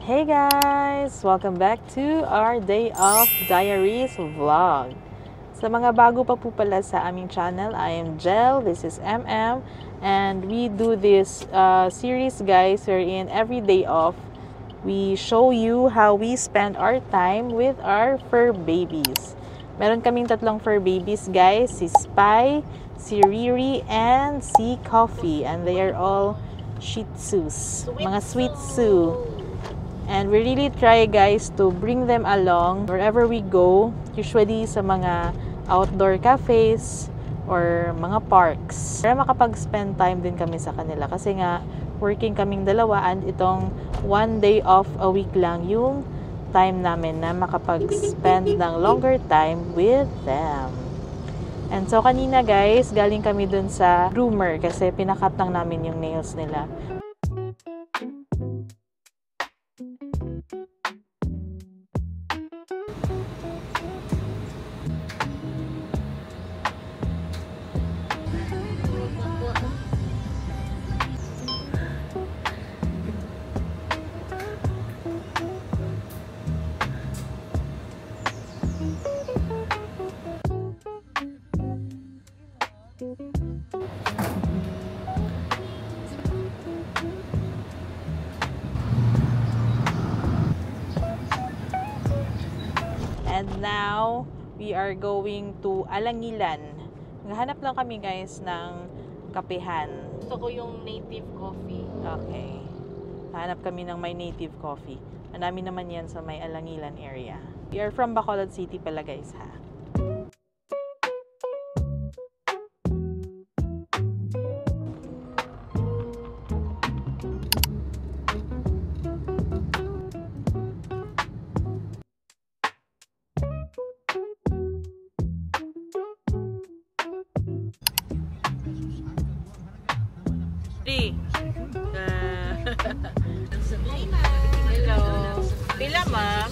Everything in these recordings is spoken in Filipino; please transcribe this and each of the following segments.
Hey guys! Welcome back to our Day of Diaries vlog. Sa mga bago pa po pala sa aming channel, I am Jel, this is MM, and we do this series guys wherein every day off, we show you how we spend our time with our fur babies. Meron kaming tatlong fur babies guys, si Spy, si Riri, and si Coffee, and they are all Shih Tzus, mga Sweet Tzu. And we really try guys to bring them along wherever we go, usually sa mga outdoor cafes or mga parks. Para makapag-spend time din kami sa kanila kasi nga working kaming dalawa and itong one day off a week lang yung time namin na makapag-spend ng longer time with them. And so kanina guys, galing kami dun sa groomer kasi pinakat lang namin yung nails nila. And now, we are going to Alangilan. Naghahanap lang kami guys ng kapehan. Gusto ko yung native coffee. Okay. Hanap kami ng may native coffee. Marami naman yan sa may Alangilan area. We are from Bacolod City pala guys ha. Hello. Pila, ma'am?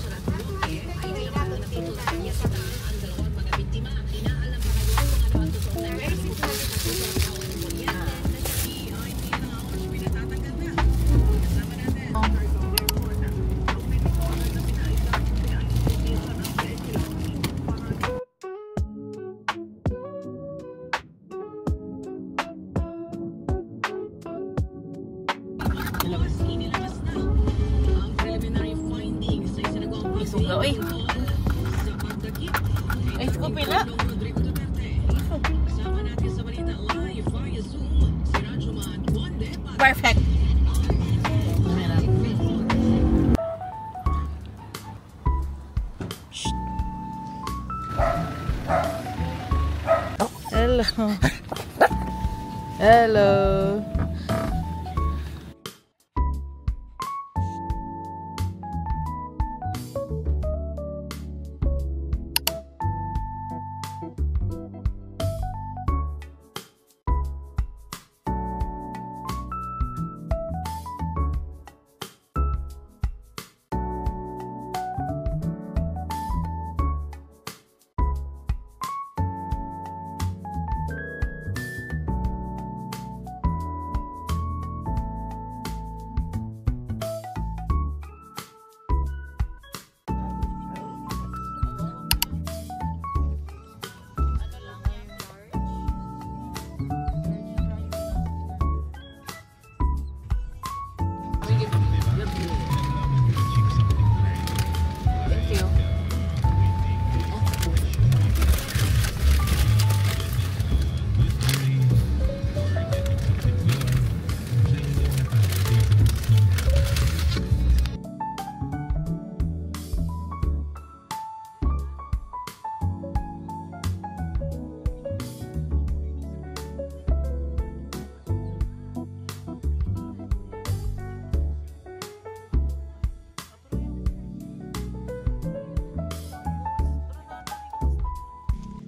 Isuga, oy. Ay, ito ko pila. Perfect. Hello. Hello.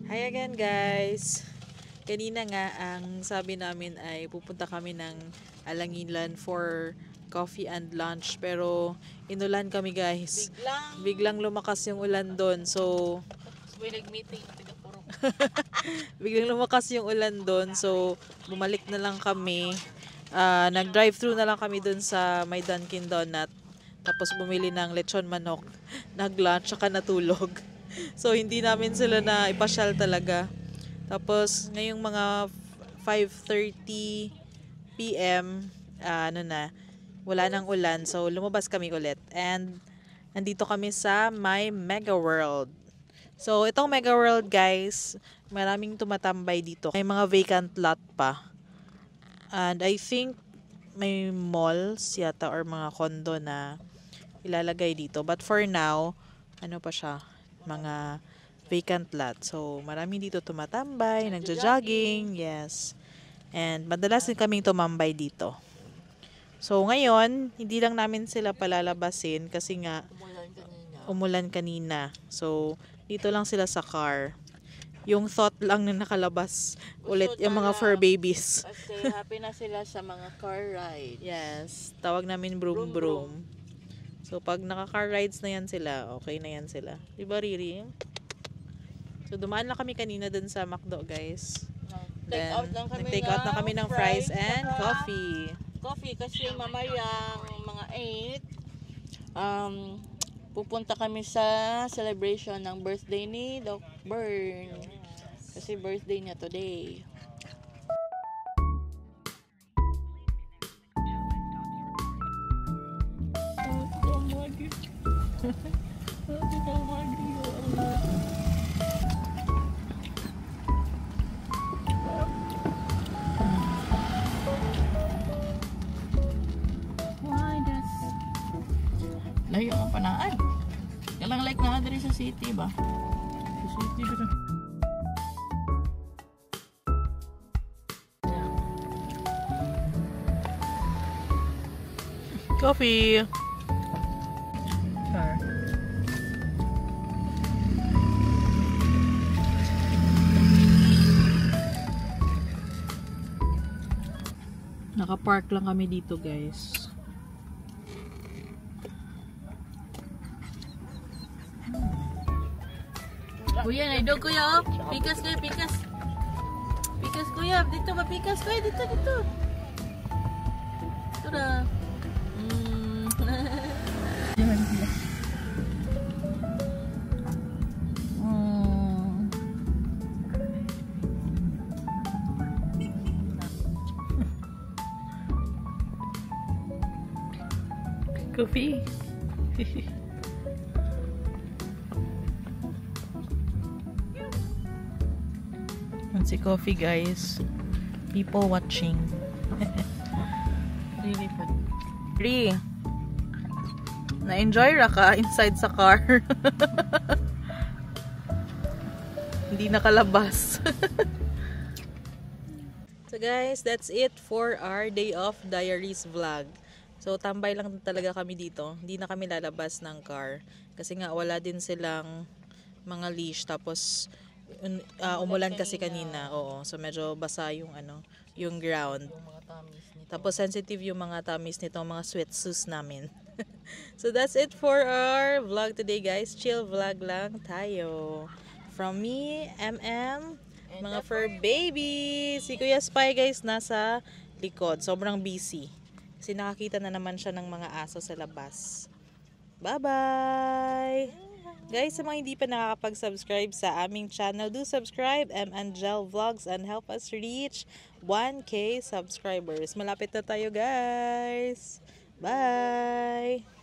Hi again guys! Kanina nga ang sabi namin ay pupunta kami ng Alangilan for coffee and lunch pero inulan kami guys. Biglang lumakas yung ulan doon so biglang lumakas yung ulan doon so bumalik na lang kami. Nag-drive-thru na lang kami doon sa may Dunkin Donut. Tapos bumili ng lechon manok, nag-lunch, saka natulog. So, hindi namin sila na ipasyal talaga. Tapos, ngayong mga 5:30 PM, wala nang ulan. So, lumabas kami ulit. And, nandito kami sa my Mega World. So, itong Mega World, guys, maraming tumatambay dito. May mga vacant lot pa. And I think may malls yata or mga condo na ilalagay dito. But for now, ano pa siya? Mga vacant lot. So, maraming dito tumatambay, nagja-jogging, yes. And madalas din kaming tumambay dito. So, ngayon, hindi lang namin sila palalabasin kasi nga umulan kanina. So, dito lang sila sa car. Yung thought lang na nakalabas ulit yung mga fur babies. Kasi happy na sila sa mga car ride. Yes, tawag namin broom broom. So, pag naka-car rides na yan sila, okay na yan sila. Diba, Riri? So, dumaan lang kami kanina dun sa McDo, guys. Take out lang kami Nag-take out na kami ng fries and coffee. Coffee kasi mamayang mga 8, pupunta kami sa celebration ng birthday ni Doc Bern. Kasi birthday niya today. Layo ang panaan. Kalang like na diri sa city ba? Sa city ba? Coffee! Car. Naka-park lang kami dito, guys. Kuya, naidog kuya oh. Pikas kuya, pikas. Pikas kuya, dito ba pikas kuya? Dito, dito. Ito na. Coffee. Si Coffee, guys. People watching. Really fun. Ri, na-enjoy ra ka inside sa car. Hindi nakalabas. So guys, that's it for our day of diaries vlog. So tambay lang talaga kami dito. Hindi na kami lalabas ng car. Kasi nga wala din silang mga leash. Tapos umulan kasi kanina. Oo. So medyo basa yung yung ground. Tapos sensitive yung mga tummies nito, mga sweatsuits namin. So that's it for our vlog today, guys. Chill vlog lang tayo. From me, MM, mga fur baby. Si Kuya Spy, guys, nasa likod. Sobrang busy. Kasi nakakita na naman siya ng mga aso sa labas. Bye-bye! Guys, sa mga hindi pa nakakapag-subscribe sa aming channel, do subscribe, Angel Vlogs, and help us reach 1K subscribers. Malapit na tayo, guys. Bye!